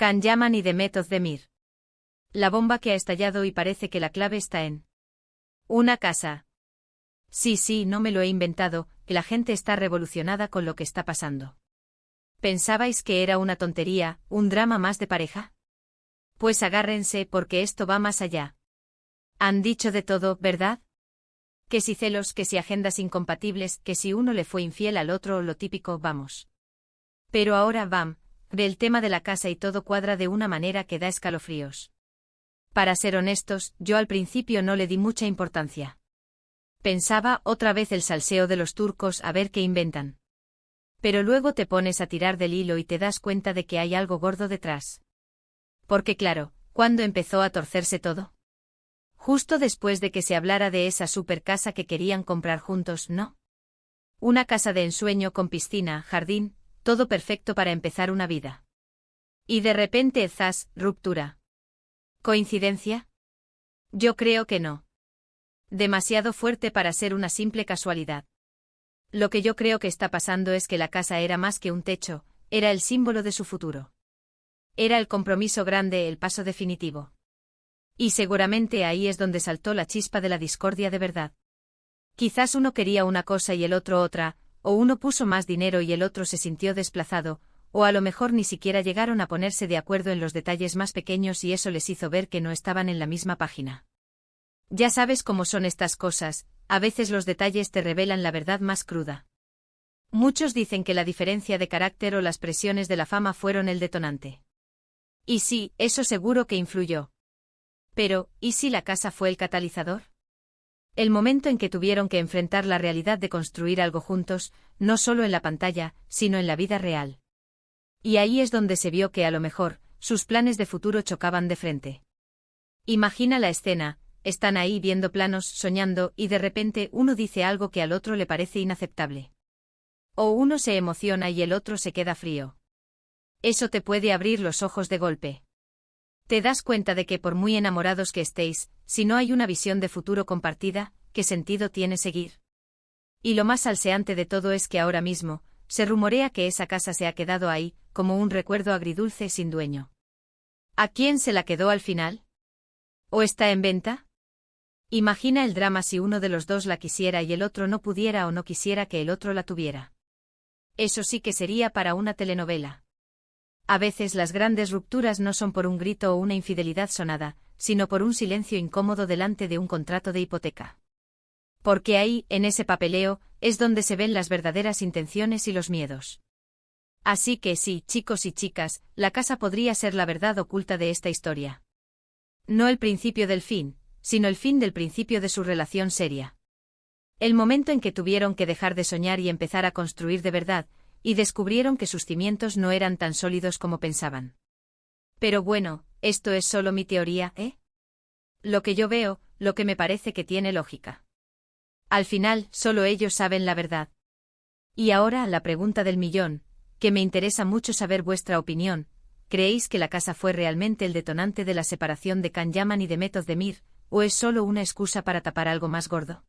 Can Yaman y Demet Özdemir. La bomba que ha estallado y parece que la clave está en una casa. Sí, no me lo he inventado, que la gente está revolucionada con lo que está pasando. ¿Pensabais que era una tontería, un drama más de pareja? Pues agárrense porque esto va más allá. Han dicho de todo, ¿verdad? Que si celos, que si agendas incompatibles, que si uno le fue infiel al otro, lo típico, vamos. Pero ahora, ve el tema de la casa y todo cuadra de una manera que da escalofríos. Para ser honestos, yo al principio no le di mucha importancia. Pensaba otra vez el salseo de los turcos a ver qué inventan. Pero luego te pones a tirar del hilo y te das cuenta de que hay algo gordo detrás. Porque claro, ¿cuándo empezó a torcerse todo? Justo después de que se hablara de esa super casa que querían comprar juntos, ¿no? Una casa de ensueño con piscina, jardín, todo perfecto para empezar una vida. Y de repente, zas, ruptura. ¿Coincidencia? Yo creo que no. Demasiado fuerte para ser una simple casualidad. Lo que yo creo que está pasando es que la casa era más que un techo, era el símbolo de su futuro. Era el compromiso grande, el paso definitivo. Y seguramente ahí es donde saltó la chispa de la discordia de verdad. Quizás uno quería una cosa y el otro otra, o uno puso más dinero y el otro se sintió desplazado, o a lo mejor ni siquiera llegaron a ponerse de acuerdo en los detalles más pequeños y eso les hizo ver que no estaban en la misma página. Ya sabes cómo son estas cosas, a veces los detalles te revelan la verdad más cruda. Muchos dicen que la diferencia de carácter o las presiones de la fama fueron el detonante. Y sí, eso seguro que influyó. Pero, ¿y si la casa fue el catalizador? El momento en que tuvieron que enfrentar la realidad de construir algo juntos, no solo en la pantalla, sino en la vida real. Y ahí es donde se vio que a lo mejor, sus planes de futuro chocaban de frente. Imagina la escena, están ahí viendo planos, soñando, y de repente uno dice algo que al otro le parece inaceptable. O uno se emociona y el otro se queda frío. Eso te puede abrir los ojos de golpe. Te das cuenta de que por muy enamorados que estéis, si no hay una visión de futuro compartida, ¿qué sentido tiene seguir? Y lo más salseante de todo es que ahora mismo, se rumorea que esa casa se ha quedado ahí, como un recuerdo agridulce sin dueño. ¿A quién se la quedó al final? ¿O está en venta? Imagina el drama si uno de los dos la quisiera y el otro no pudiera o no quisiera que el otro la tuviera. Eso sí que sería para una telenovela. A veces las grandes rupturas no son por un grito o una infidelidad sonada, sino por un silencio incómodo delante de un contrato de hipoteca. Porque ahí, en ese papeleo, es donde se ven las verdaderas intenciones y los miedos. Así que sí, chicos y chicas, la casa podría ser la verdad oculta de esta historia. No el principio del fin, sino el fin del principio de su relación seria. El momento en que tuvieron que dejar de soñar y empezar a construir de verdad, y descubrieron que sus cimientos no eran tan sólidos como pensaban. Pero bueno, esto es solo mi teoría, ¿eh? Lo que yo veo, lo que me parece que tiene lógica. Al final, solo ellos saben la verdad. Y ahora, la pregunta del millón, que me interesa mucho saber vuestra opinión, ¿creéis que la casa fue realmente el detonante de la separación de Can Yaman y Demet Özdemir, o es solo una excusa para tapar algo más gordo?